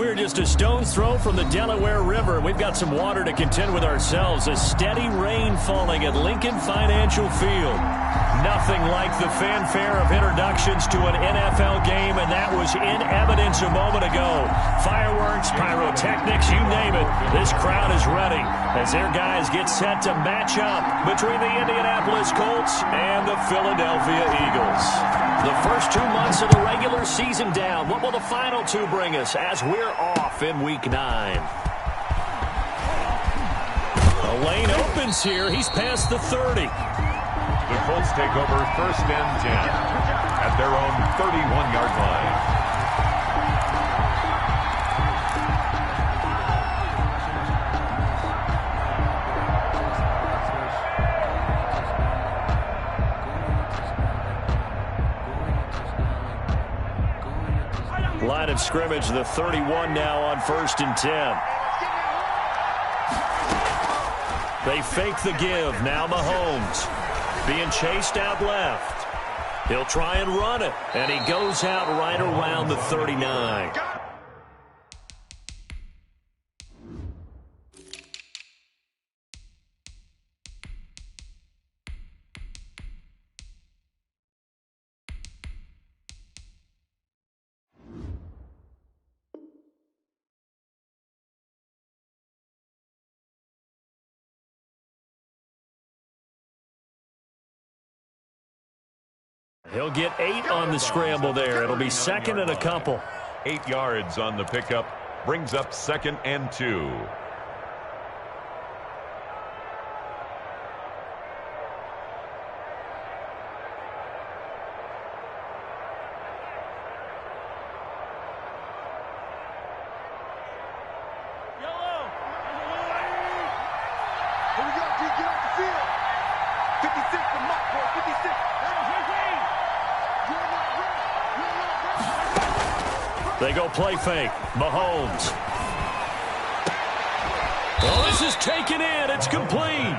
We're just a stone's throw from the Delaware River. We've got some water to contend with ourselves. A steady rain falling at Lincoln Financial Field. Nothing like the fanfare of introductions to an NFL game, and that was in evidence a moment ago. Fireworks, pyrotechnics, you name it. This crowd is ready as their guys get set to match up between the Indianapolis Colts and the Philadelphia Eagles. The first 2 months of the regular season down. What will the final two bring us as we're off in Week 9? The lane opens here. He's past the 30. The Colts take over 1st and 10 at their own 31-yard line. Line of scrimmage, the 31 now on 1st and 10. They fake the give. Now Mahomes being chased out left. He'll try and run it, and he goes out right around the 39. He'll get 8 on the scramble there. It'll be 2nd and a couple. 8 yards on the pickup. Brings up 2nd and 2. They go play fake. Mahomes. Oh, this is taken in. It's complete.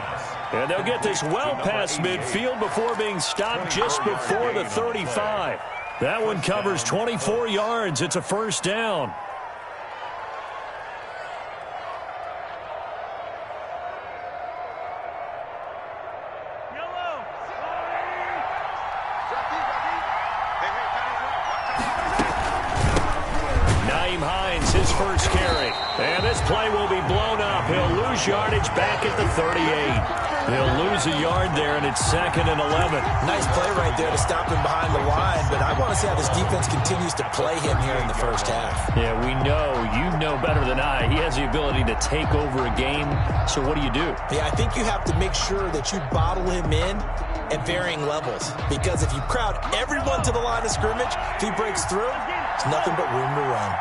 And they'll get this well past midfield before being stopped just before the 35. That one covers 24 yards. It's a 1st down. First carry. And this play will be blown up. He'll lose yardage back at the 38. He'll lose a yard there, and it's 2nd and 11. Nice play right there to stop him behind the line, but I want to see how this defense continues to play him here in the first half. Yeah, we know. You know better than I. He has the ability to take over a game, so what do you do? Yeah, I think you have to make sure that you bottle him in at varying levels, because if you crowd everyone to the line of scrimmage, if he breaks through, there's nothing but room to run.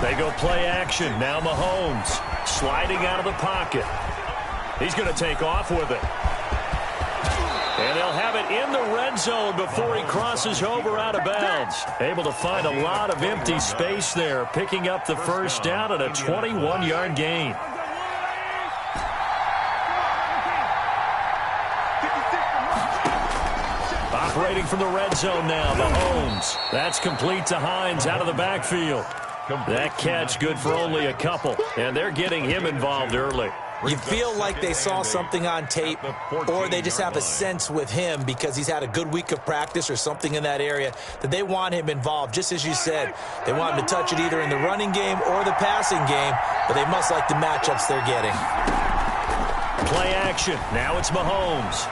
They go play action. Now Mahomes sliding out of the pocket. He's going to take off with it. And they'll have it in the red zone before he crosses over out of bounds. Able to find a lot of empty space there, picking up the 1st down and a 21-yard gain. Operating from the red zone now, Mahomes. That's complete to Hines out of the backfield. That catch good for only a couple, and they're getting him involved early. You feel like they saw something on tape, or they just have a sense with him because he's had a good week of practice or something in that area that they want him involved. Just as you said, they want him to touch it either in the running game or the passing game, but they must like the matchups they're getting. Play action. Now it's Mahomes.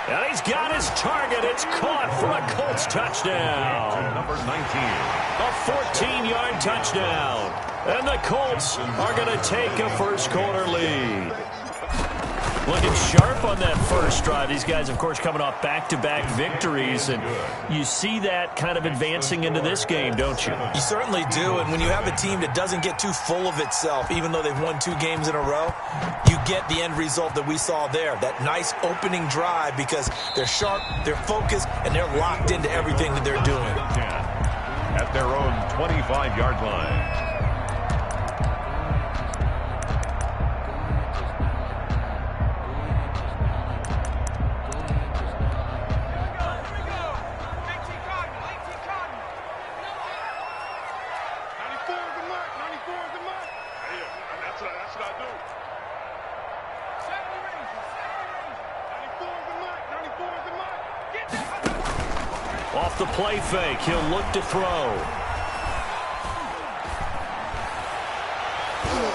And he's got his target. It's caught for a Colts touchdown. Number 19. A 14-yard touchdown. And the Colts are going to take a first-quarter lead. Looking sharp on that first drive. These guys, of course, coming off back-to-back victories. And you see that kind of advancing into this game, don't you? You certainly do. And when you have a team that doesn't get too full of itself, even though they've won 2 games in a row, you get the end result that we saw there. That nice opening drive because they're sharp, they're focused, and they're locked into everything that they're doing. At their own 25-yard line. the play fake. He'll look to throw.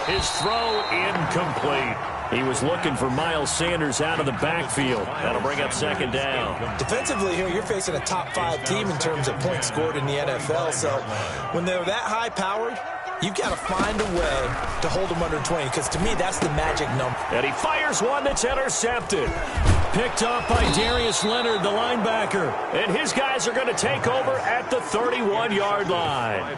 His throw incomplete. He was looking for Miles Sanders out of the backfield. That'll bring up second down. Defensively here, you're facing a top-5 team in terms of points scored in the NFL. So when they're that high-powered, you've got to find a way to hold them under 20, because to me, that's the magic number. And he fires one that's intercepted. Picked off by Darius Leonard, the linebacker. And his guys are going to take over at the 31-yard line.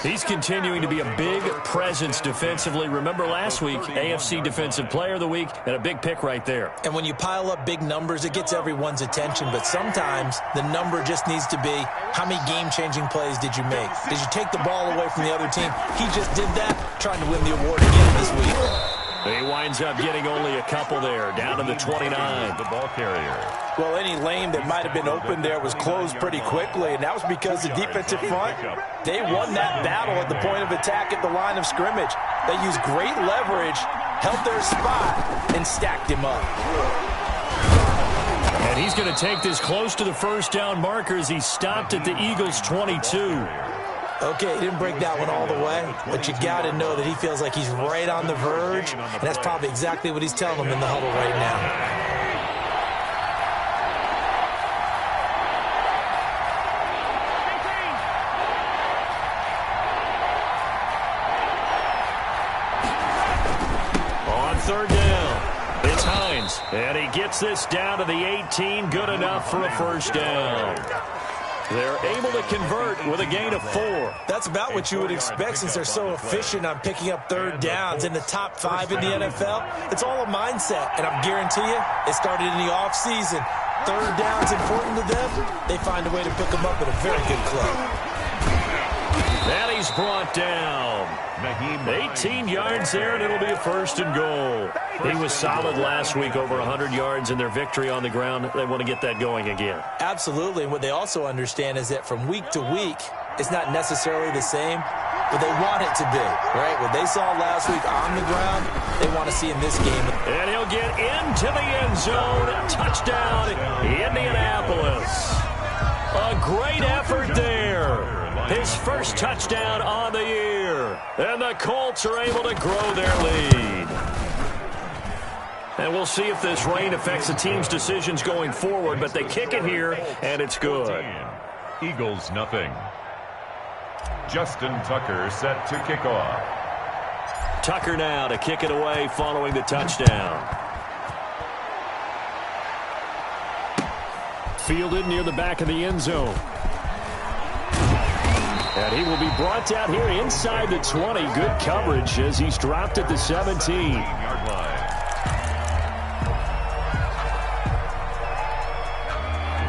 He's continuing to be a big presence defensively. Remember last week, AFC Defensive Player of the Week, and a big pick right there. And when you pile up big numbers, it gets everyone's attention. But sometimes the number just needs to be, how many game-changing plays did you make? Did you take the ball away from the other team? He just did that, trying to win the award again this week. He winds up getting only a couple there, down to the 29. The ball carrier. Well, any lane that might have been open there was closed pretty quickly, and that was because the defensive front, they won that battle at the point of attack at the line of scrimmage. They used great leverage, held their spot, and stacked him up. And he's going to take this close to the first down marker as he stopped at the Eagles' 22. Okay, he didn't break that one all the way, but you got to know that he feels like he's right on the verge, and that's probably exactly what he's telling them in the huddle right now. On third down, it's Hines, and he gets this down to the 18, good enough for a first down. They're able to convert with a gain of 4. That's about what you would expect since they're so efficient on picking up third downs. In the top 5 in the NFL, it's all a mindset. And I'm guarantee you, it started in the offseason. Third down's important to them. They find a way to pick them up at a very good clip. And he's brought down. 18 yards there, and it'll be a first and goal. He was solid last week, over 100 yards in their victory on the ground. They want to get that going again. Absolutely, and what they also understand is that from week to week, it's not necessarily the same, but they want it to be, right? What they saw last week on the ground, they want to see in this game. And he'll get into the end zone. Touchdown, Indianapolis. A great effort there. His first touchdown on the year. And the Colts are able to grow their lead. And we'll see if this rain affects the team's decisions going forward, but they kick it here, and it's good. Eagles nothing. Justin Tucker set to kick off. Tucker now to kick it away following the touchdown. Fielded near the back of the end zone. And he will be brought down here inside the 20. Good coverage as he's dropped at the 17-yard line.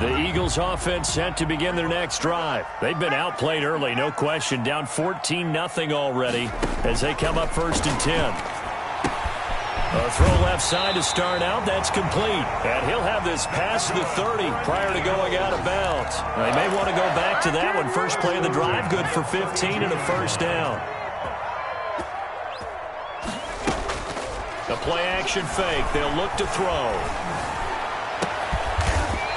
The Eagles offense set to begin their next drive. They've been outplayed early, no question. Down 14-0 already as they come up 1st and 10. A throw left side to start out. That's complete. And he'll have this past the 30 prior to going out of bounds. They may want to go back to that one. First play of the drive, good for 15 and a first down. The play-action fake. They'll look to throw.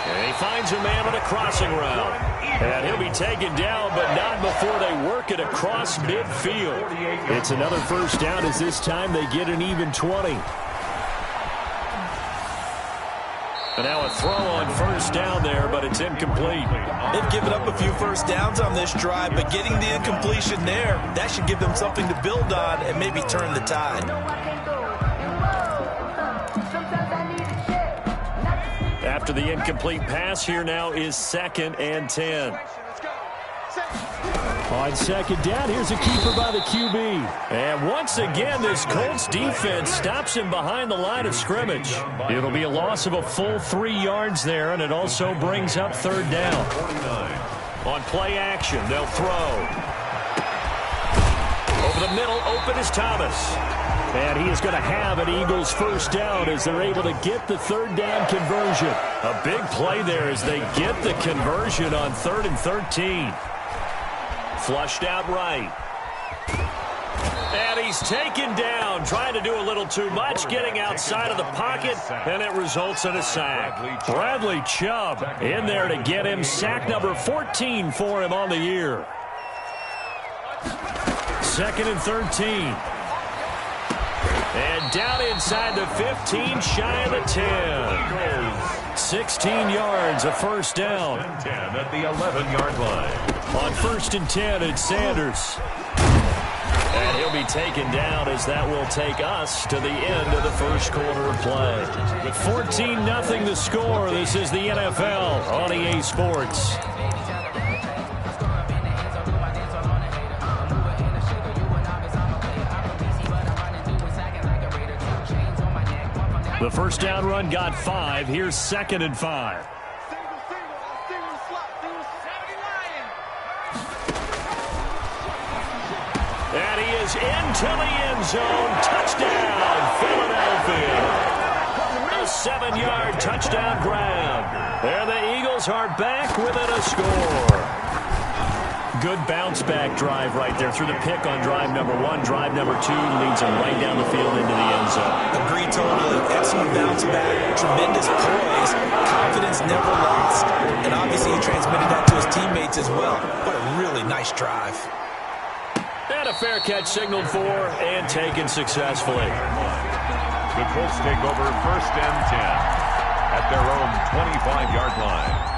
And he finds a man on a crossing route. And he'll be taken down, but not before they work it across midfield. It's another first down as this time they get an even 20. And now a throw on first down there, but it's incomplete. They've given up a few first downs on this drive, but getting the incompletion there, that should give them something to build on and maybe turn the tide. After the incomplete pass, here now is 2nd and 10. On second down, here's a keeper by the QB. And once again, this Colts defense stops him behind the line of scrimmage. It'll be a loss of a full 3 yards there, and it also brings up 3rd down. On play action, they'll throw. Over the middle, open is Thomas. And he is going to have an Eagles first down as they're able to get the 3rd down conversion. A big play there as they get the conversion on 3rd and 13. Flushed out right. And he's taken down, trying to do a little too much, getting outside of the pocket, and it results in a sack. Bradley Chubb in there to get him. Sack number 14 for him on the year. 2nd and 13. And down inside the 15, shy of the 10. 16 yards, a first down. 10 at the 11-yard line. On 1st and 10, it's Sanders. And he'll be taken down as that will take us to the end of the first quarter of play. 14-0 the score. This is the NFL on EA Sports. The first down run got 5. Here's 2nd and 5. And he is into the end zone. Touchdown, Philadelphia. A 7-yard touchdown grab. There the Eagles are back within a score. Good bounce-back drive right there through the pick on drive number 1. Drive number 2 leads him right down the field into the end zone. Agreed totally. Excellent bounce-back. Tremendous poise. Confidence never lost. And obviously he transmitted that to his teammates as well. What a really nice drive. And a fair catch signaled for and taken successfully. The Colts take over 1st and 10 at their own 25-yard line.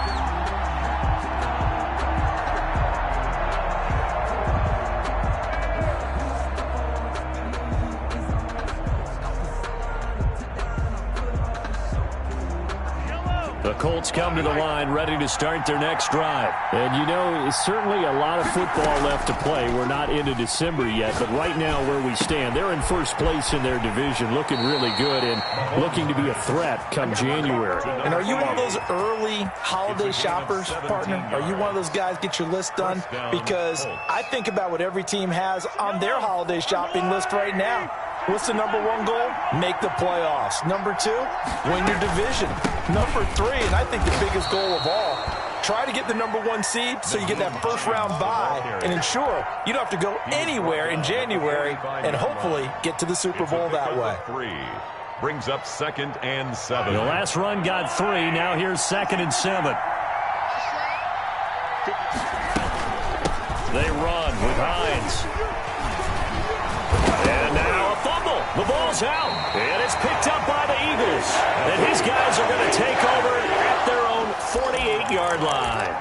The Colts come to the line ready to start their next drive. And, you know, it's certainly a lot of football left to play. We're not into December yet, but right now where we stand, they're in first place in their division, looking really good and looking to be a threat come January. And are you one of those early holiday shoppers, partner? Are you one of those guys get your list done? Because I think about what every team has on their holiday shopping list right now. What's the number 1 goal? Make the playoffs. Number 2, win your division. Number 3, and I think the biggest goal of all, try to get the number 1 seed so you get that first-round bye and ensure you don't have to go anywhere in January and hopefully get to the Super Bowl that way. 3 brings up 2nd and 7. The last run got 3. Now here's 2nd and 7. They run with Hines. And now a fumble. The ball's out. And it's picked up by the Eagles. And his guys are going to take over at their own 48-yard line.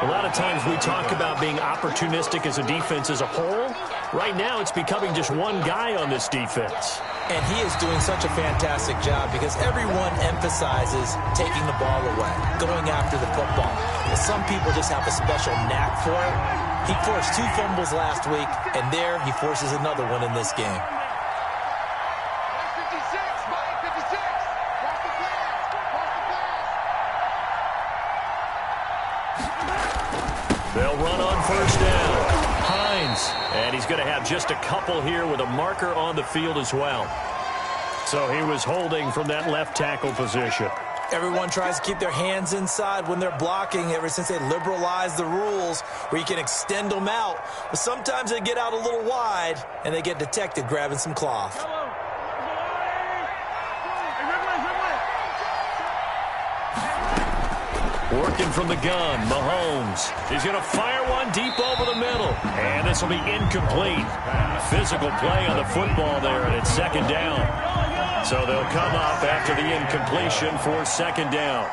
A lot of times we talk about being opportunistic as a defense as a whole. Right now it's becoming just one guy on this defense. And he is doing such a fantastic job because everyone emphasizes taking the ball away, going after the football. But some people just have a special knack for it. He forced 2 fumbles last week, and there he forces another one in this game. They'll run on first down. Hines. And he's going to have just a couple here with a marker on the field as well. So he was holding from that left tackle position. Everyone tries to keep their hands inside when they're blocking ever since they liberalized the rules where you can extend them out. But sometimes they get out a little wide and they get detected grabbing some cloth. Working from the gun, Mahomes. He's going to fire one deep over the middle. And this will be incomplete. Physical play on the football there, and it's 2nd down. So they'll come up after the incompletion for 2nd down.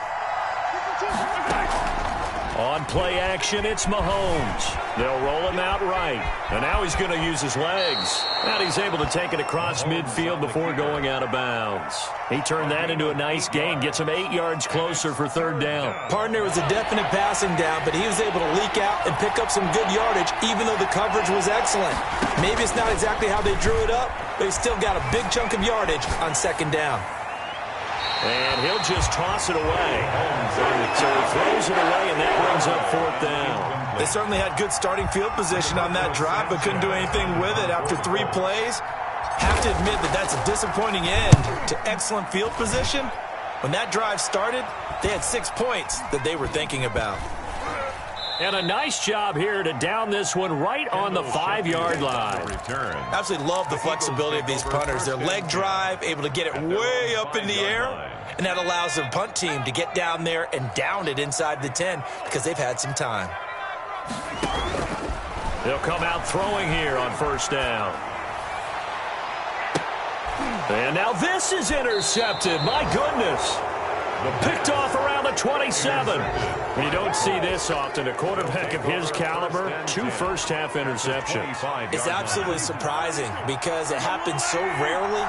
On play action, it's Mahomes. They'll roll him out right. And now he's going to use his legs. And he's able to take it across midfield before going out of bounds. He turned that into a nice gain, gets him 8 yards closer for 3rd down. Partner was a definite passing down, but he was able to leak out and pick up some good yardage, even though the coverage was excellent. Maybe it's not exactly how they drew it up, but he still got a big chunk of yardage on 2nd down. And he'll just toss it away. So he throws it away, and that brings up 4th down. They certainly had good starting field position on that drive, but couldn't do anything with it after 3 plays. Have to admit that that's a disappointing end to excellent field position. When that drive started, they had 6 points that they were thinking about. And a nice job here to down this one right on the 5-yard line. Absolutely love the flexibility of these punters. Their leg drive, able to get it way up in the air, and that allows the punt team to get down there and down it inside the 10 because they've had some time. They'll come out throwing here on first down. And now this is intercepted. My goodness. Picked off around the 27. You don't see this often. A quarterback of his caliber, 2 first-half interceptions. It's absolutely surprising because it happens so rarely.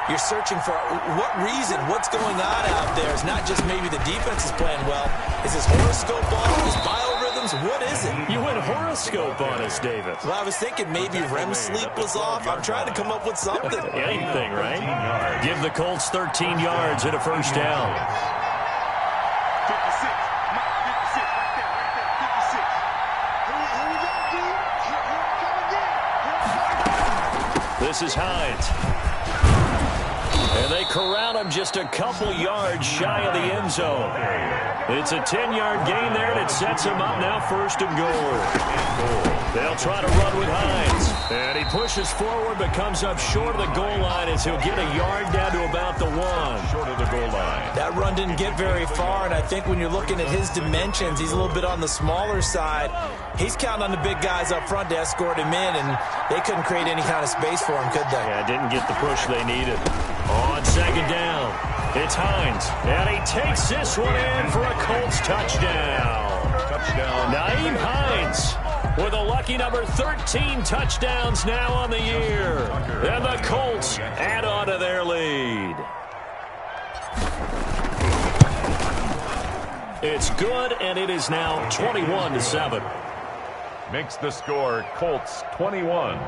You're searching for what reason, what's going on out there. It's not just maybe the defense is playing well. Is this horoscope on? Is biorhythms? What is it? You went horoscope on us, David. Well, I was thinking maybe REM sleep was off. I'm trying to come up with something. Anything, right? Give the Colts 13 yards at a first down. This is Hines. And they corral him just a couple yards shy of the end zone. It's a 10-yard gain there, and it sets him up now 1st and goal. They'll try to run with Hines. And he pushes forward but comes up short of the goal line as he'll get a yard down to about the 1. Short of the goal line. That run didn't get very far, and I think when you're looking at his dimensions, he's a little bit on the smaller side. He's counting on the big guys up front to escort him in, and they couldn't create any kind of space for him, could they? Yeah, didn't get the push they needed. On second down, it's Hines, and he takes this one in for a Colts touchdown. Nyheim Hines with a lucky number 13 touchdowns now on the year. And the Colts add on to their lead. It's good, and it is now 21-7. Makes the score Colts 21,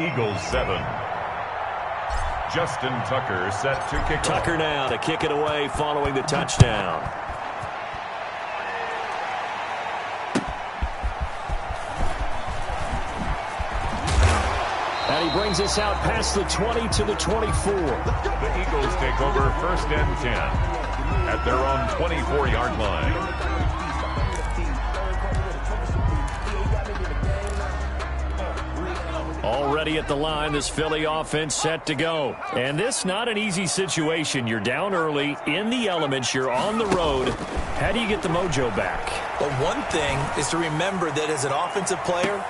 Eagles 7. Justin Tucker set to kick Tucker off. now to kick it away following the touchdown. And he brings us out past the 20 to the 24. The Eagles take over 1st and 10 at their own 24-yard line. Already at the line, this Philly offense set to go. And this not an easy situation. You're down early, in the elements, you're on the road. How do you get the mojo back? But one thing is to remember that as an offensive player,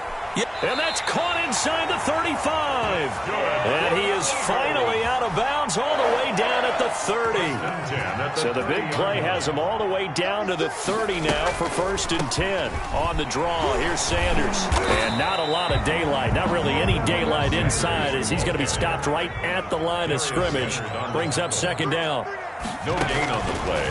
and that's caught inside the 35. And he is finally out of bounds all the way down at the 30. So the big play has him all the way down to the 30 now for 1st and 10. On the draw, here's Sanders. And not a lot of daylight, not really any daylight inside as he's going to be stopped right at the line of scrimmage. Brings up 2nd down. No gain on the play.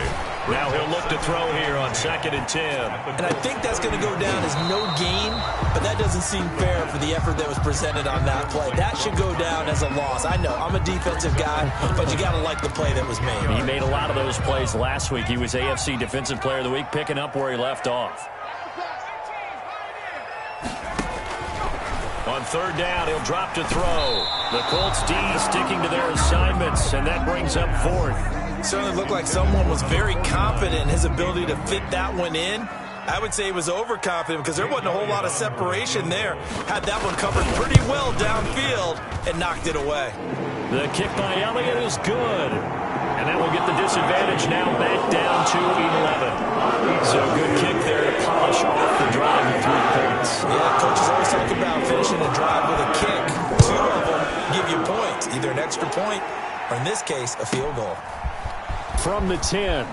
Now he'll look to throw here on 2nd and 10. And I think that's going to go down as no gain, but that doesn't seem fair for the effort that was presented on that play. That should go down as a loss. I know, I'm a defensive guy, but you got to like the play that was made. He made a lot of those plays last week. He was AFC Defensive Player of the Week, picking up where he left off. On 3rd down, he'll drop to throw. The Colts D sticking to their assignments, and that brings up 4th. Certainly looked like someone was very confident in his ability to fit that one in. I would say he was overconfident because there wasn't a whole lot of separation there. Had that one covered pretty well downfield and knocked it away. The kick by Elliott is good. And that will get the disadvantage now back down to 11. So good kick there to polish off the drive with 3 points. Yeah, coaches always talk about finishing a drive with a kick. 2 of them give you points, either an extra point or, in this case, a field goal. From the 10.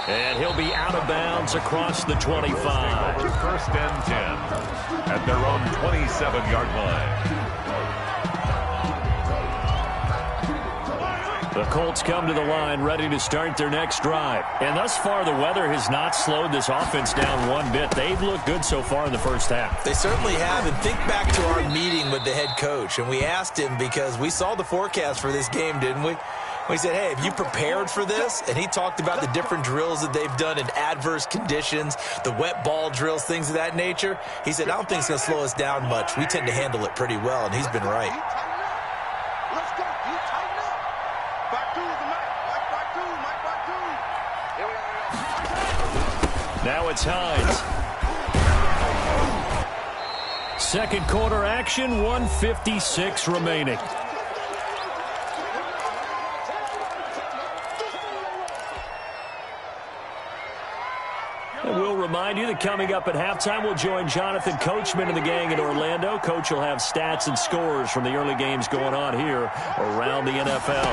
And he'll be out of bounds across the 25. 1st and 10 at their own 27-yard line. The Colts come to the line ready to start their next drive. And thus far, the weather has not slowed this offense down one bit. They've looked good so far in the first half. They certainly have. And think back to our meeting with the head coach. And we asked him because we saw the forecast for this game, didn't we? We said, hey, have you prepared for this? And he talked about the different drills that they've done in adverse conditions, the wet ball drills, things of that nature. He said, I don't think it's going to slow us down much. We tend to handle it pretty well, and he's been right. Let's go. You tighten up. Back two, Mike. Now it's Hines. Second quarter action, 1:56 remaining. And we'll remind you that coming up at halftime, we'll join Jonathan Coachman and the gang in Orlando. Coach will have stats and scores from the early games going on here around the NFL.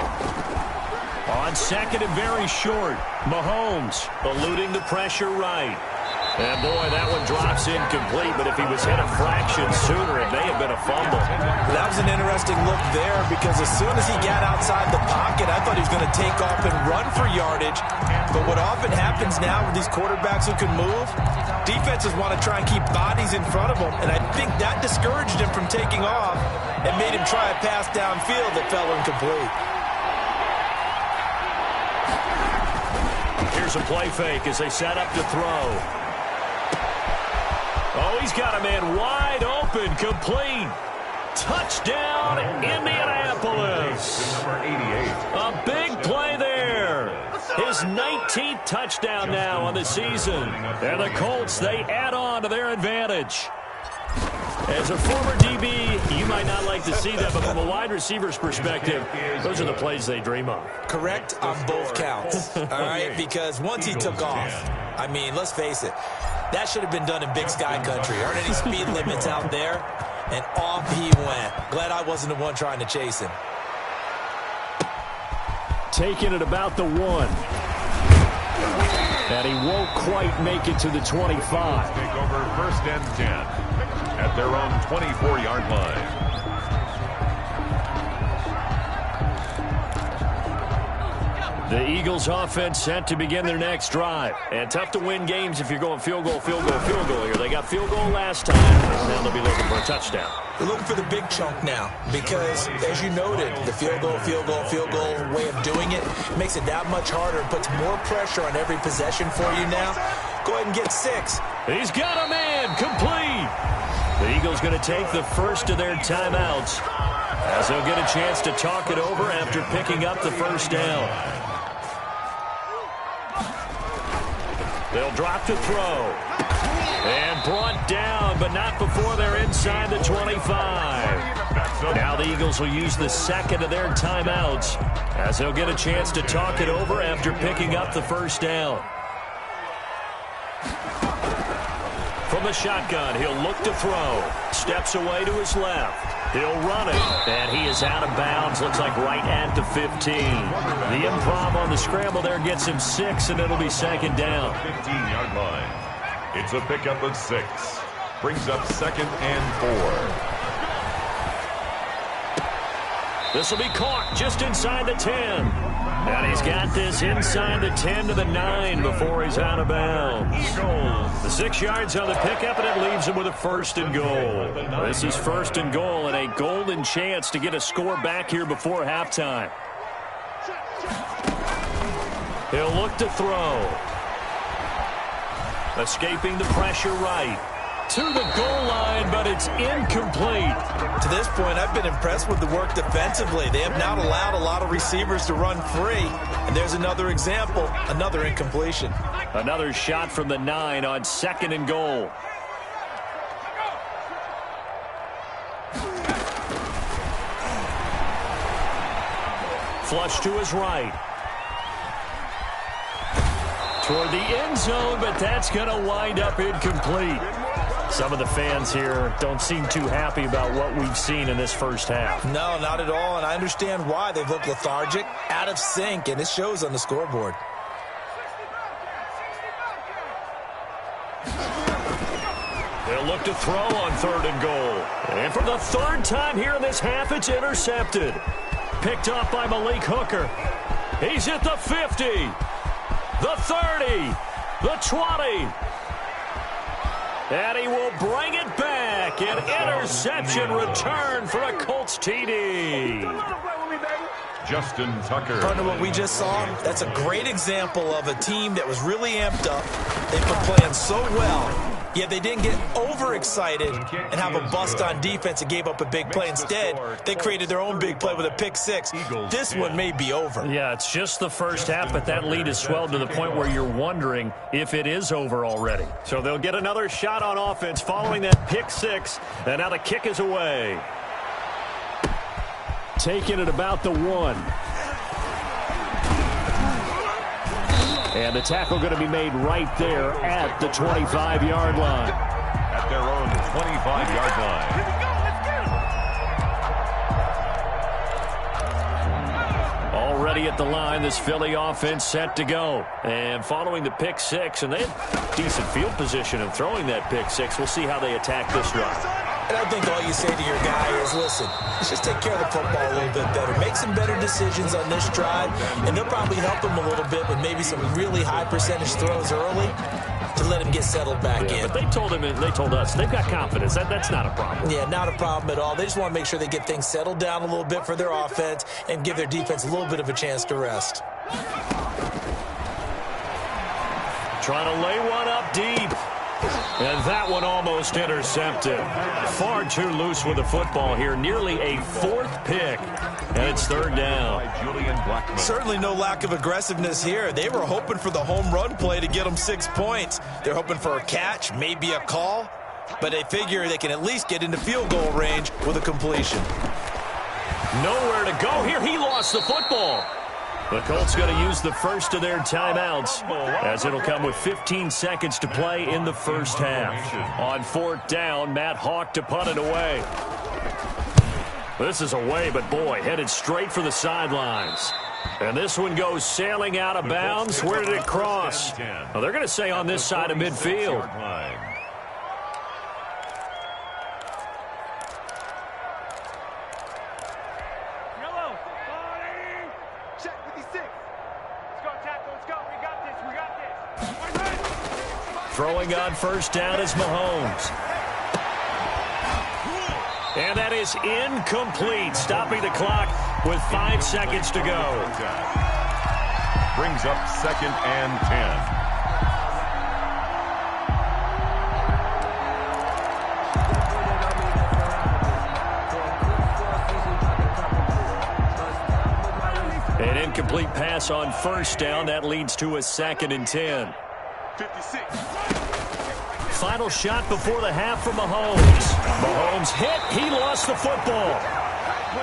On second and very short, Mahomes eluding the pressure right. And, boy, that one drops incomplete, but if he was hit a fraction sooner, it may have been a fumble. That was an interesting look there because as soon as he got outside the pocket, I thought he was going to take off and run for yardage. But what often happens now with these quarterbacks who can move, defenses want to try and keep bodies in front of them, and I think that discouraged him from taking off and made him try a pass downfield that fell incomplete. Here's a play fake as they set up to throw. Oh, he's got a man wide open, complete. Touchdown, Indianapolis. Number 88. A big play there. His 19th touchdown now on the season. And the Colts, they add on to their advantage. As a former DB, you might not like to see that, but from a wide receiver's perspective, those are the plays they dream of. Correct on both counts, all right? Because once he took off, I mean, let's face it, that should have been done in Big Sky Country. Aren't any speed limits out there? And off he went. Glad I wasn't the one trying to chase him. Taking it about the 1. And he won't quite make it to the 25. Take over first and 10 at their own 24-yard line. The Eagles offense set to begin their next drive. And tough to win games if you're going field goal, field goal, field goal here. They got field goal last time. Now they'll be looking for a touchdown. They're looking for the big chunk now because, as you noted, the field goal way of doing it makes it that much harder and puts more pressure on every possession for you now. Go ahead and get 6. He's got a man complete. The Eagles going to take the first of their timeouts as they'll get a chance to talk it over after picking up the first down. They'll drop to throw. And brought down, but not before they're inside the 25. Now the Eagles will use the second of their timeouts as they'll get a chance to talk it over after picking up the first down. From the shotgun, he'll look to throw. Steps away to his left. He'll run it, and he is out of bounds. Looks like right at the 15. The improv on the scramble there gets him 6, and it'll be second down. 15-yard line. It's a pickup of 6. Brings up second and 4. This will be caught just inside the 10. And he's got this inside the 10 to the 9 before he's out of bounds. The 6 yards on the pickup, and it leaves him with a first and goal. This is first and goal and a golden chance to get a score back here before halftime. He'll look to throw. Escaping the pressure right. To the goal line, but it's incomplete. To this point, I've been impressed with the work defensively. They have not allowed a lot of receivers to run free. And there's another example, another incompletion. Another shot from the 9 on second and goal. Flush to his right. Toward the end zone, but that's going to wind up incomplete. Some of the fans here don't seem too happy about what we've seen in this first half. No, not at all, and I understand why. They've looked lethargic, out of sync, and it shows on the scoreboard. They'll look to throw on third and goal. And for the third time here in this half, it's intercepted. Picked off by Malik Hooker. He's at the 50, the 30, the 20. And he will bring it back. An interception return for a Colts TD. Justin Tucker. Partner, what we just saw, that's a great example of a team that was really amped up. They've been playing so well, Yeah, they didn't get overexcited and have a bust on defense and gave up a big play. Instead, they created their own big play with a pick six. This one may be over. Yeah, it's just the first half, but that lead has swelled to the point where you're wondering if it is over already. So they'll get another shot on offense following that pick six, and now the kick is away. Taking it about the 1. And the tackle going to be made right there at the 25-yard line. At their own 25-yard line. Already at the line, this Philly offense set to go. And following the pick six, and they had decent field position in throwing that pick six. We'll see how they attack this drive. And I think all you say to your guy is, listen, let's just take care of the football a little bit better. Make some better decisions on this drive, and they'll probably help him a little bit with maybe some really high percentage throws early to let him get settled back in. But they told us they've got confidence. That's not a problem. Yeah, not a problem at all. They just want to make sure they get things settled down a little bit for their offense and give their defense a little bit of a chance to rest. Trying to lay one up deep. And that one almost intercepted. Far too loose with the football here. Nearly a 4th pick. And it's 3rd down. Certainly no lack of aggressiveness here. They were hoping for the home run play to get them 6 points. They're hoping for a catch, maybe a call. But they figure they can at least get into field goal range with a completion. Nowhere to go here. He lost the football. The Colts going to use the first of their timeouts as it'll come with 15 seconds to play in the first half. On 4th down, Matt Hawk to punt it away. This is away, but boy, headed straight for the sidelines. And this one goes sailing out of bounds. Where did it cross? Well, they're going to say on this side of midfield. Throwing on first down is Mahomes. And that is incomplete, stopping the clock with 5 seconds to go. Brings up 2nd and 10. An incomplete pass on first down. That leads to a 2nd and 10. 56. Final shot before the half from Mahomes. Mahomes hit. He lost the football.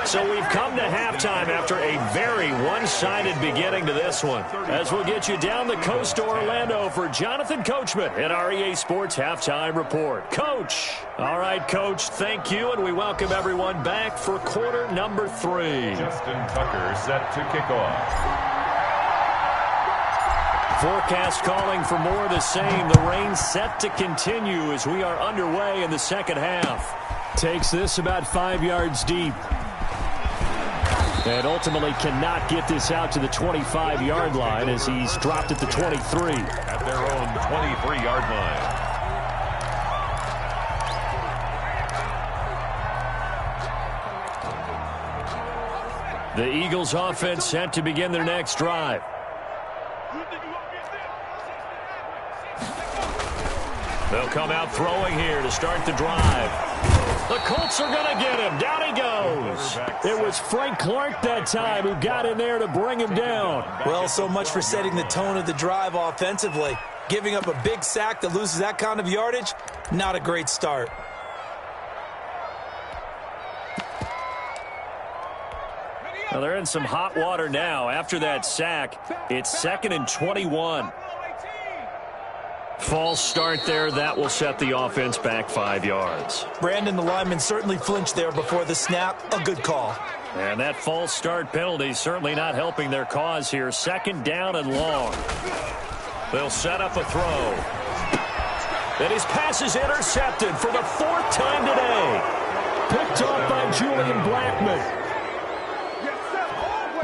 So we've come to halftime after a very one-sided beginning to this one. As we'll get you down the coast to Orlando for Jonathan Coachman at our EA Sports Halftime Report. Coach. All right, Coach, thank you, and we welcome everyone back for quarter number 3. Justin Tucker set to kick off. Forecast calling for more of the same. The rain set to continue as we are underway in the second half. Takes this about 5 yards deep. And ultimately cannot get this out to the 25-yard line as he's dropped at the 23. At their own 23-yard line. The Eagles offense set to begin their next drive. They'll come out throwing here to start the drive. The Colts are going to get him. Down he goes. It was Frank Clark that time who got in there to bring him down. Well, so much for setting the tone of the drive offensively. Giving up a big sack that loses that kind of yardage, not a great start. Well, they're in some hot water now. After that sack, it's 2nd and 21. False start there. That will set the offense back 5 yards. Brandon, the lineman, certainly flinched there before the snap. A good call. And that false start penalty certainly not helping their cause here. 2nd down and long. They'll set up a throw. And his pass is intercepted for the 4th time today. Picked off by Julian Blackman.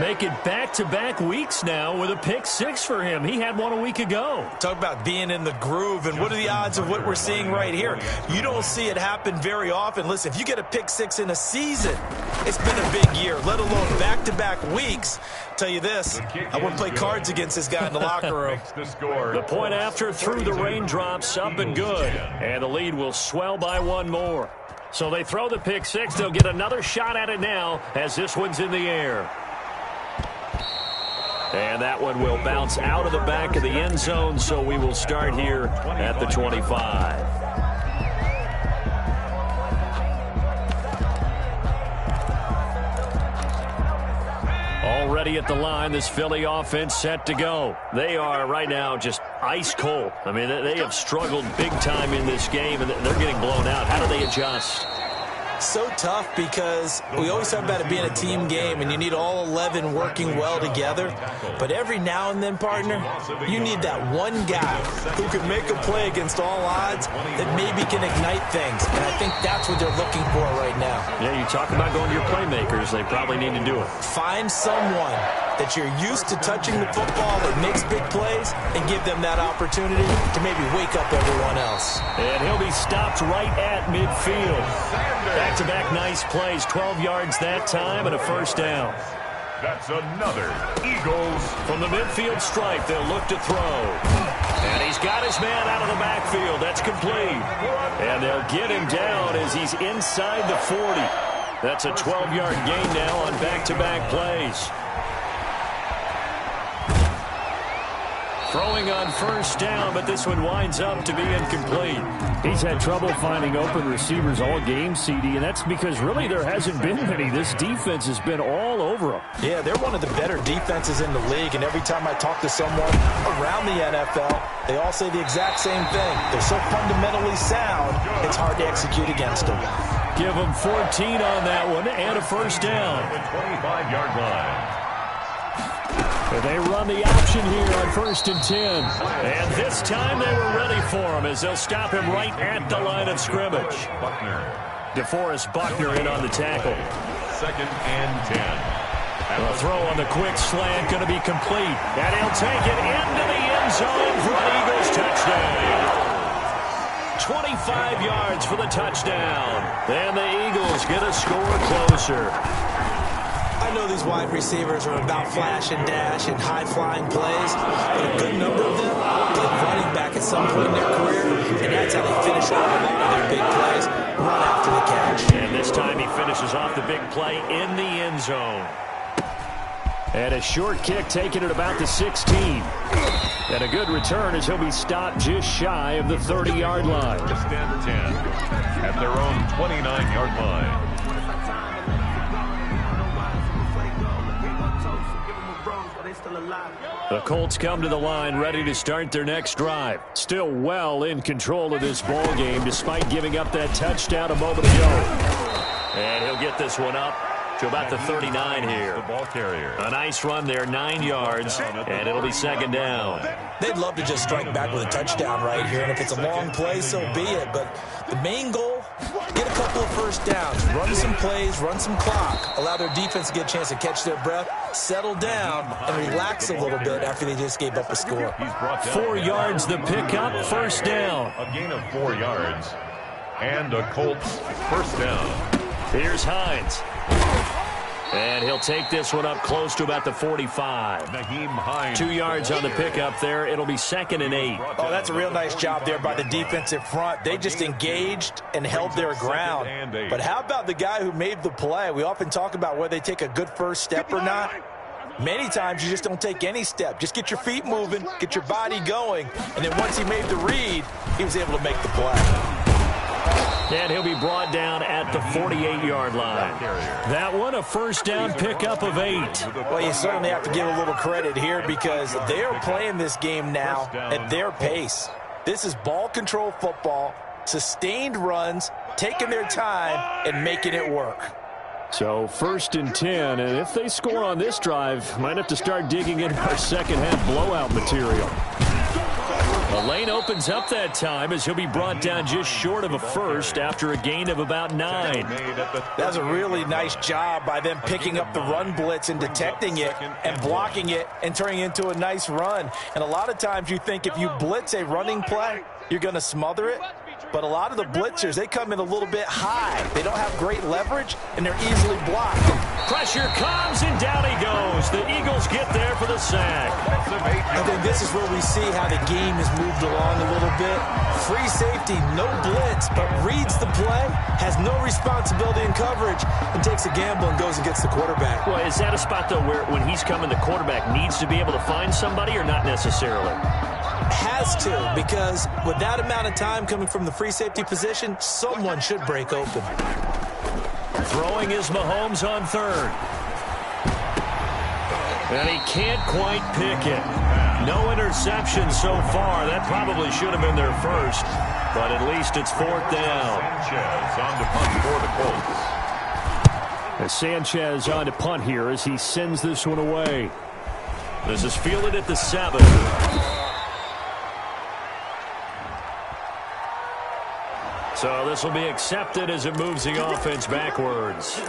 Make it back-to-back weeks now with a pick six for him. He had one a week ago. Talk about being in the groove, and what are the odds of what we're seeing right here? You don't see it happen very often. Listen, if you get a pick six in a season, it's been a big year, let alone back-to-back weeks. Tell you this, I wouldn't play cards against this guy in the locker room. The point after through the raindrops, up and good. And the lead will swell by one more. So they throw the pick six. They'll get another shot at it now as this one's in the air. And that one will bounce out of the back of the end zone, so we will start here at the 25. Already at the line, this Philly offense set to go. They are right now just ice cold. I mean, they have struggled big time in this game, and they're getting blown out. How do they adjust? So tough because we always talk about it being a team game and you need all 11 working well together. But every now and then, partner, you need that one guy who can make a play against all odds that maybe can ignite things. And I think that's what they're looking for right now. Yeah, you talk about going to your playmakers. They probably need to do it. Find someone that you're used to touching the football that makes big plays and give them that opportunity to maybe wake up everyone else. And he'll be stopped right at midfield. Back-to-back nice plays, 12 yards that time and a first down. That's another Eagles. From the midfield stripe, they'll look to throw. And he's got his man out of the backfield. That's complete. And they'll get him down as he's inside the 40. That's a 12-yard gain now on back-to-back plays. Throwing on first down, but this one winds up to be incomplete. He's had trouble finding open receivers all game, CD, and that's because really there hasn't been many. This defense has been all over him. Yeah, they're one of the better defenses in the league, and every time I talk to someone around the NFL, they all say the exact same thing. They're so fundamentally sound, it's hard to execute against them. Give them 14 on that one and a first down. The 25-yard line. They run the option here on 1st and 10. And this time they were ready for him as they'll stop him right at the line of scrimmage. DeForest Buckner in on the tackle. 2nd and 10. A throw on the quick slant going to be complete. And he'll take it into the end zone for an Eagles touchdown. 25 yards for the touchdown. And the Eagles get a score closer. I know these wide receivers are about flash and dash and high-flying plays, but a good number of them played running back at some point in their career, and that's how they finish off a lot of their big plays, run after the catch. And this time he finishes off the big play in the end zone. And a short kick taken at about the 16. And a good return as he'll be stopped just shy of the 30-yard line. 1st and 10 at their own 29-yard line. The Colts come to the line ready to start their next drive. Still well in control of this ball game despite giving up that touchdown a moment ago. And he'll get this one up to about the 39 here. The ball carrier. A nice run there, 9 yards, and it'll be 2nd down. They'd love to just strike back with a touchdown right here, and if it's a long play, so be it. But the main goal, get a couple of first downs, run some plays, run some clock, allow their defense to get a chance to catch their breath, settle down, and relax a little bit after they just gave up a score. 4 yards the pickup, 1st down. A gain of 4 yards and a Colts 1st down. Here's Hines. And he'll take this one up close to about the 45. Naheem Hines. 2 yards on the pickup there. It'll be 2nd and 8. Oh, that's a real nice job there by the defensive front. They just engaged and held their ground. But how about the guy who made the play? We often talk about whether they take a good first step or not. Many times you just don't take any step. Just get your feet moving, get your body going, and then once he made the read, he was able to make the play. And he'll be brought down at the 48-yard line. That one, a 1st down pickup of 8. Well, you certainly have to give a little credit here because they're playing this game now at their pace. This is ball control football, sustained runs, taking their time, and making it work. So 1st and 10, and if they score on this drive, might have to start digging into our second half blowout material. The lane opens up that time as he'll be brought down just short of a first after a gain of about 9. That's a really nice job by them picking up the run blitz and detecting it and blocking it and turning it into a nice run. And a lot of times you think if you blitz a running play, you're going to smother it. But a lot of the blitzers, they come in a little bit high. They don't have great leverage, and they're easily blocked. Pressure comes, and down he goes. The Eagles get there for the sack. I think this is where we see how the game has moved along a little bit. Free safety, no blitz, but reads the play, has no responsibility in coverage, and takes a gamble and goes and gets the quarterback. Well, is that a spot, though, where when he's coming, the quarterback needs to be able to find somebody or not necessarily? Has to, because with that amount of time coming from the free safety position, someone should break open. Throwing is Mahomes on third. And he can't quite pick it. No interception so far. That probably should have been their first, but at least it's fourth down. Sanchez on to punt for the Colts. And Sanchez on to punt here as he sends this one away. This is fielded at the 7. So this will be accepted as it moves the offense backwards.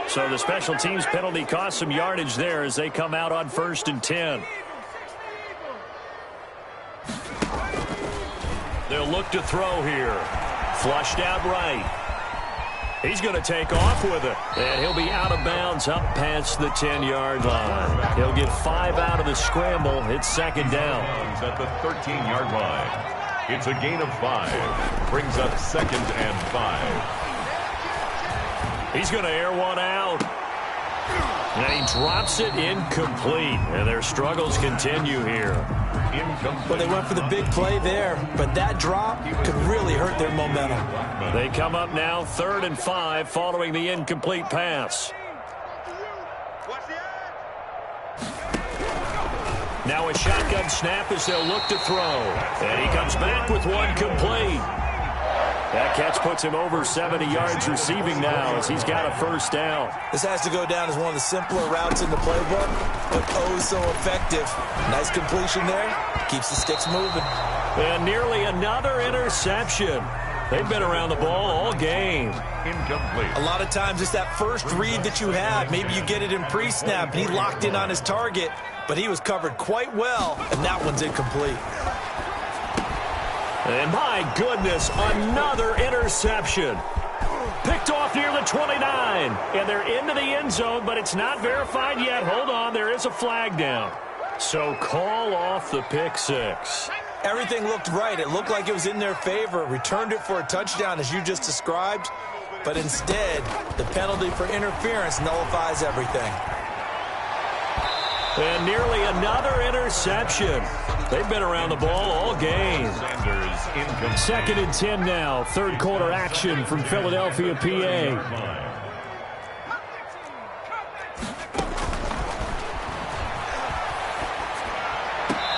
So the special teams penalty cost some yardage there as they come out on 1st and 10. They'll look to throw here. Flushed out right. He's going to take off with it. And he'll be out of bounds up past the 10-yard line. He'll get 5 out of the scramble. It's second down. At the 13-yard line. It's a gain of 5. Brings up 2nd and 5. He's going to air one out. And he drops it incomplete. And their struggles continue here. Incomplete. Well, they went for the big play there, but that drop could really hurt their momentum. They come up now 3rd and 5 following the incomplete pass. Now a shotgun snap as they'll look to throw. And he comes back with one complete. That catch puts him over 70 yards receiving now as he's got a first down. This has to go down as one of the simpler routes in the playbook, but oh so effective. Nice completion there. Keeps the sticks moving. And nearly another interception. They've been around the ball all game. Incomplete. A lot of times it's that first read that you have. Maybe you get it in pre-snap, and he locked in on his target, but he was covered quite well, and that one's incomplete. And my goodness, another interception. Picked off near the 29. And they're into the end zone, but it's not verified yet. Hold on, there is a flag down. So call off the pick 6. Everything looked right. It looked like it was in their favor. Returned it for a touchdown, as you just described. But instead, the penalty for interference nullifies everything. And nearly another interception. They've been around the ball all game. Sanders incomplete. 2nd and 10 now. 3rd quarter action from Philadelphia, PA.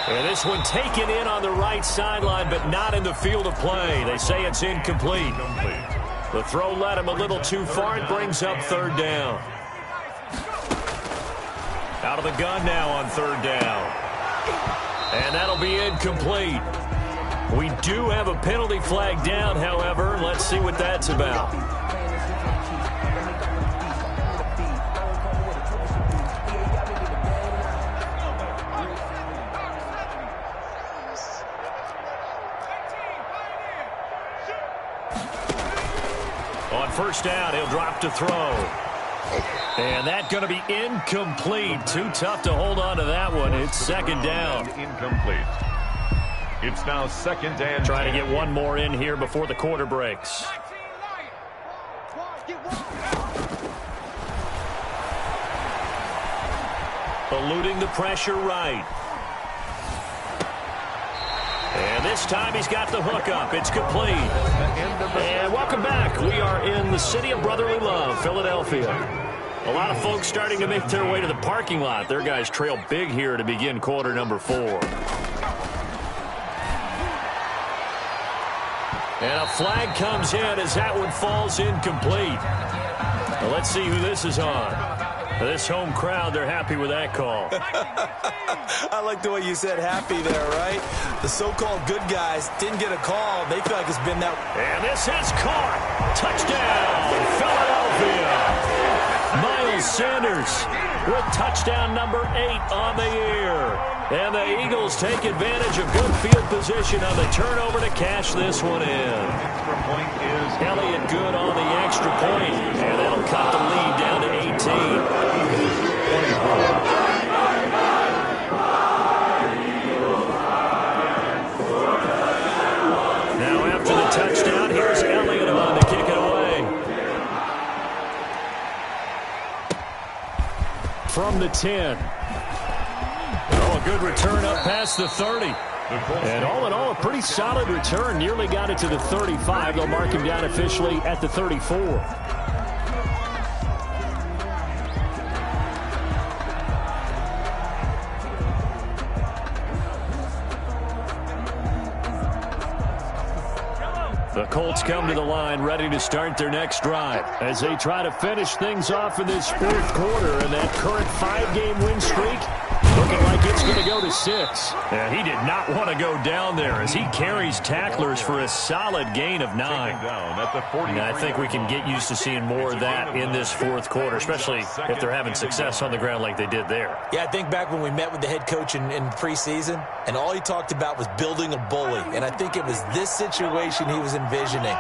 And this one taken in on the right sideline, but not in the field of play. They say it's incomplete. The throw led him a little too far. It brings up 3rd down. Out of the gun now on 3rd down. And that'll be incomplete. We do have a penalty flag down, however. Let's see what that's about. On 1st down, he'll drop to throw. And that's going to be incomplete. Too tough to hold on to that one. It's 2nd down. Incomplete. It's now 2nd and 10. Trying to get one more in here before the quarter breaks. Eluding the pressure right. And this time he's got the hook up. It's complete. And welcome back. We are in the city of brotherly love, Philadelphia. A lot of folks starting to make their way to the parking lot. Their guys trail big here to begin quarter number 4. And a flag comes in as that one falls incomplete. Well, let's see who this is on. This home crowd, they're happy with that call. I like the way you said happy there, right? The so-called good guys didn't get a call. They feel like it's been that. And this is caught. Touchdown, Philadelphia. Miles Sanders with touchdown number 8 on the year. And the Eagles take advantage of good field position on the turnover to cash this one in. Extra point is Elliott good on the extra point, and that'll cut the lead down to 18. Now after the touchdown, here's Elliott on to kick it away. From the 10. Oh, a good return up past the 30. And all in all, a pretty solid return. Nearly got it to the 35. They'll mark him down officially at the 34. The Colts come to the line ready to start their next drive as they try to finish things off in this fourth quarter, and that current 5-game win streak looking like it's going to go to 6. And he did not want to go down there as he carries tacklers for a solid gain of 9. And I think we can get used to seeing more of that in this fourth quarter, especially if they're having success on the ground like they did there. Yeah, I think back when we met with the head coach in preseason, and all he talked about was building a bully. And I think it was this situation he was envisioning.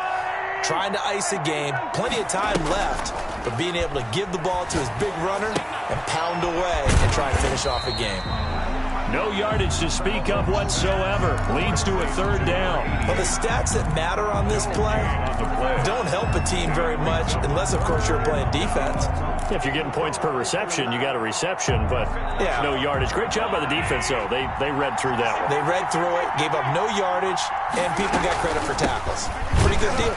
Trying to ice a game, plenty of time left, but being able to give the ball to his big runner and pound away and try and finish off a game. No yardage to speak of whatsoever. Leads to a 3rd down. Well, the stats that matter on this play don't help a team very much unless, of course, you're playing defense. If you're getting points per reception, you got a reception, but no yardage. Great job by the defense, though. They read through that one. They read through it, gave up no yardage, and people got credit for tackles. Pretty good deal.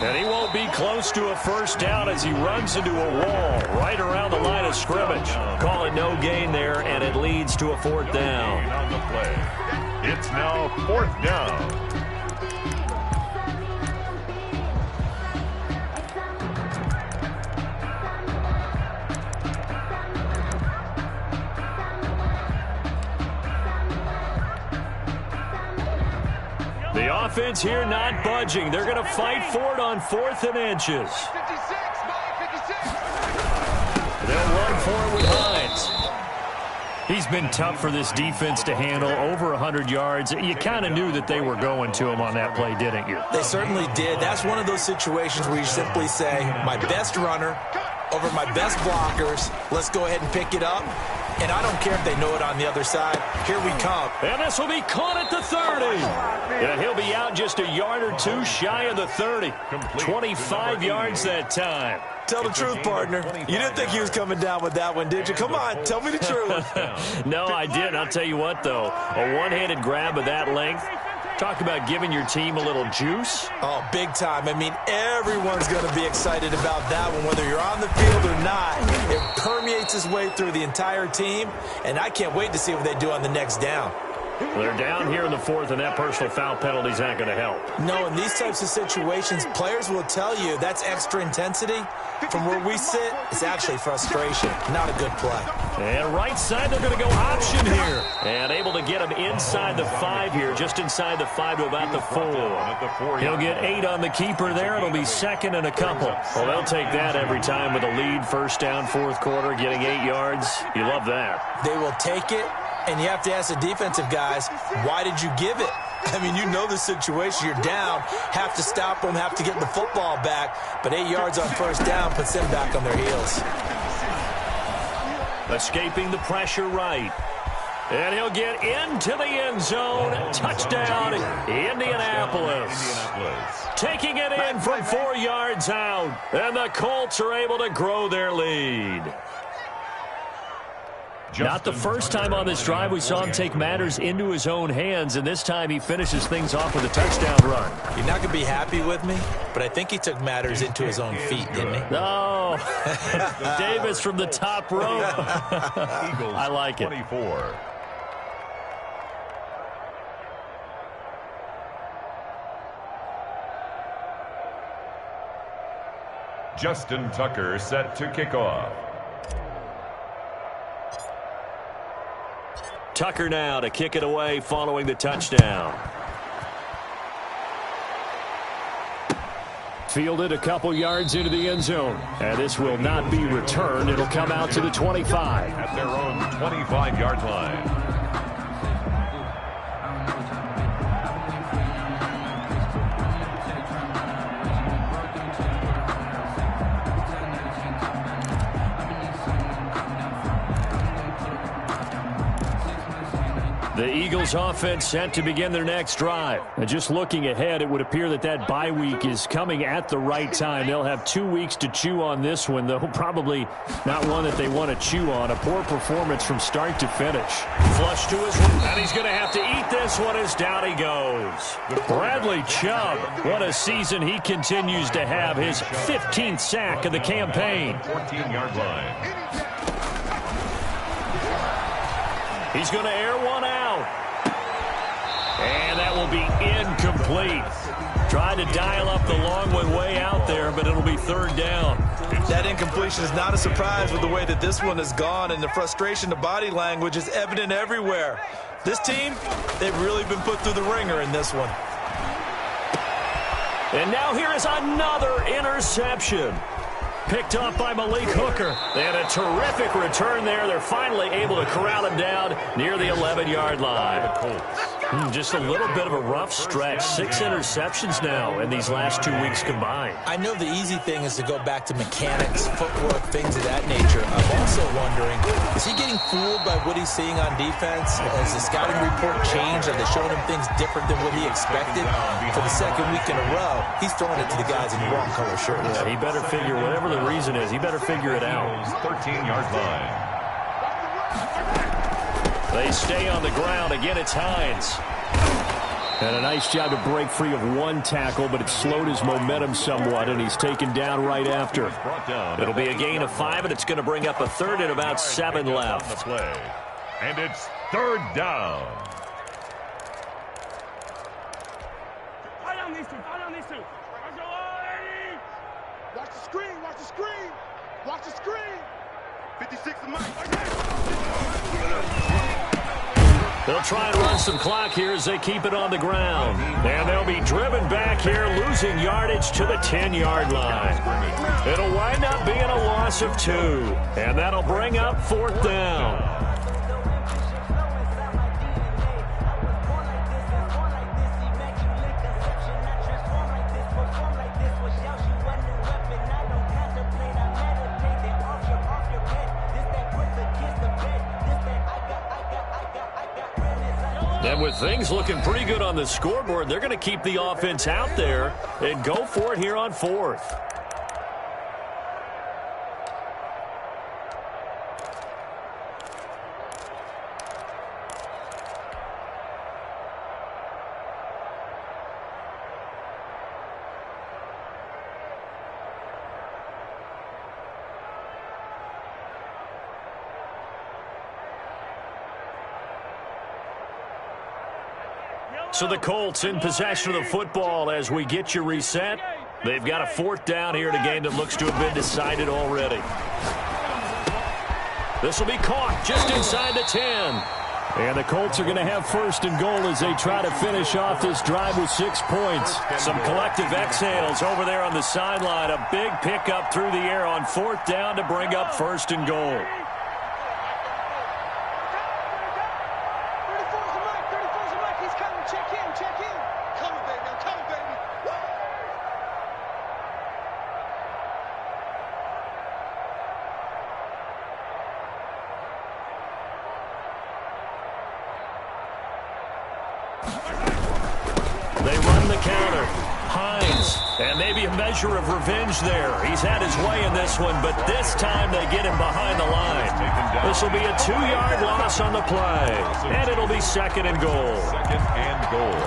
And he won't be close to a 1st down as he runs into a wall right around the line of scrimmage. Call it no gain there, and it leads to a 4th down. on the play. It's now 4th down. The offense here not budging. They're going to fight for it on 4th and inches. 56, 56. They'll run for it with Hines. He's been tough for this defense to handle, over 100 yards. You kind of knew that they were going to him on that play, didn't you? They certainly did. That's one of those situations where you simply say, my best runner over my best blockers. Let's go ahead and pick it up. And I don't care if they know it on the other side. Here we come. And this will be caught at the 30. And he'll be out just a yard or 2 shy of the 30. 25 yards that time. Tell the truth, partner. You didn't think he was coming down with that one, did you? Come on, tell me the truth. No, I didn't. I'll tell you what, though. A one-handed grab of that length. Talk about giving your team a little juice. Oh, big time. I mean, everyone's going to be excited about that one, whether you're on the field or not. It permeates its way through the entire team, and I can't wait to see what they do on the next down. They're down here in the 4th, and that personal foul penalty is not going to help. No, in these types of situations, players will tell you that's extra intensity. From where we sit, it's actually frustration, not a good play. And right side, they're going to go option here. And able to get him inside the 5 here, just inside the 5 to about the 4. He'll get 8 on the keeper there. It'll be 2nd and a couple. Well, they'll take that every time with a lead, 1st down, 4th quarter, getting 8 yards. You love that. They will take it. And you have to ask the defensive guys, why did you give it? I mean, you know the situation. You're down, have to stop them, have to get the football back. But 8 yards on 1st down puts them back on their heels. Escaping the pressure right. And he'll get into the end zone. Touchdown, Indianapolis. Taking it in from 4 yards out. And the Colts are able to grow their lead. Not the first time on this drive we saw him take matters into his own hands, and this time he finishes things off with a touchdown run. You're not going to be happy with me, but I think he took matters into his own feet, didn't he? No. Davis from the top row. I like it. 24. Justin Tucker set to kick off. Tucker now to kick it away following the touchdown. Fielded a couple yards into the end zone. And this will not be returned. It'll come out to the 25. At their own 25-yard line. The Eagles offense set to begin their next drive. And just looking ahead, it would appear that bye week is coming at the right time. They'll have 2 weeks to chew on this one, though probably not one that they want to chew on. A poor performance from start to finish. Flush to his right, and he's going to have to eat this one as down he goes. Bradley Chubb, what a season he continues to have. His 15th sack of the campaign. 14-yard line. He's going to air one out. And that will be incomplete. Tried to dial up the long one way out there, but it'll be third down. That incompletion is not a surprise with the way that this one has gone, and the frustration, the body language is evident everywhere. This team, they've really been put through the ringer in this one. And now here is another interception. Picked up by Malik Hooker. They had a terrific return there. They're finally able to corral him down near the 11-yard line. Just a little bit of a rough stretch. 6 interceptions now in these last 2 weeks combined. I know the easy thing is to go back to mechanics, footwork, things of that nature. I'm also wondering, is he getting fooled by what he's seeing on defense? Has the scouting report changed? Are they showing him things different than what he expected? For the second week in a row, he's throwing it to the guys in the wrong color shirts. Yeah, he better figure, whatever the reason is, he better figure it out. 13-yard line. They stay on the ground. Again, it's Hines. And a nice job to break free of one tackle, but it slowed his momentum somewhat, and he's taken down right after. It'll be a gain of 5, and it's going to bring up a third and about 7 left. And it's third down. Watch the screen, watch the screen, watch the screen. 56 of Mike. They'll try and run some clock here as they keep it on the ground. And they'll be driven back here, losing yardage to the 10-yard line. It'll wind up being a loss of 2. And that'll bring up fourth down. And with things looking pretty good on the scoreboard, they're going to keep the offense out there and go for it here on fourth. So the Colts in possession of the football as we get you reset. They've got a fourth down here in a game that looks to have been decided already. This will be caught just inside the 10. And the Colts are going to have first and goal as they try to finish off this drive with 6 points. Some collective exhales over there on the sideline. A big pickup through the air on fourth down to bring up first and goal. They run the counter. Hines, and maybe a measure of revenge there. He's had his way in this one, but this time they get him behind the line. This will be a 2-yard loss on the play, and it'll be second and goal. Second and goal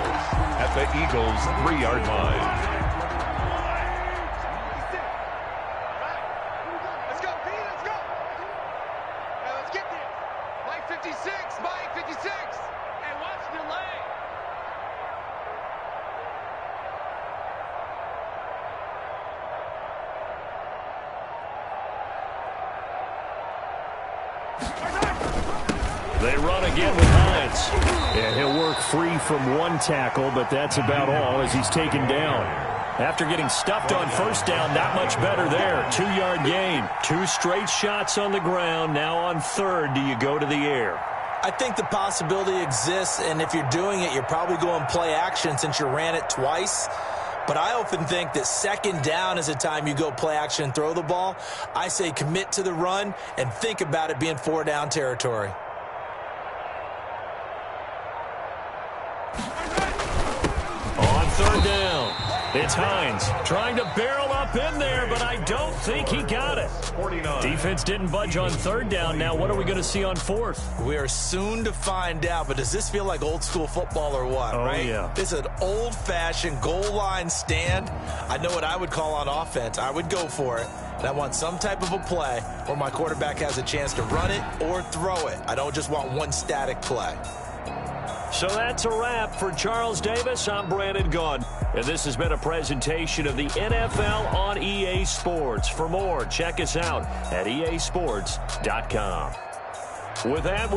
at the Eagles' 3-yard line. Let's go, B, let's go. Now let's get there. Mike 56, Mike 56. Hey, watch the lane. They run again with Hines. Yeah, he'll work free from one tackle, but that's about all as he's taken down. After getting stuffed on first down, not much better there. 2-yard gain. 2 straight shots on the ground. Now on third, do you go to the air? I think the possibility exists, and if you're doing it, you're probably going play action since you ran it twice. But I often think that second down is the time you go play action and throw the ball. I say commit to the run and think about it being 4-down territory. On third down, it's Hines trying to barrel up in there, but I don't think he got it. 49. Defense didn't budge on third down. Now what are we going to see on fourth? We are soon to find out, but does this feel like old school football or what, right? Yeah. This is an old-fashioned goal line stand. I know what I would call on offense. I would go for it, and I want some type of a play where my quarterback has a chance to run it or throw it. I don't just want one static play. So that's a wrap for Charles Davis. I'm Brandon Gaudin, and this has been a presentation of the NFL on EA Sports. For more, check us out at easports.com. With that,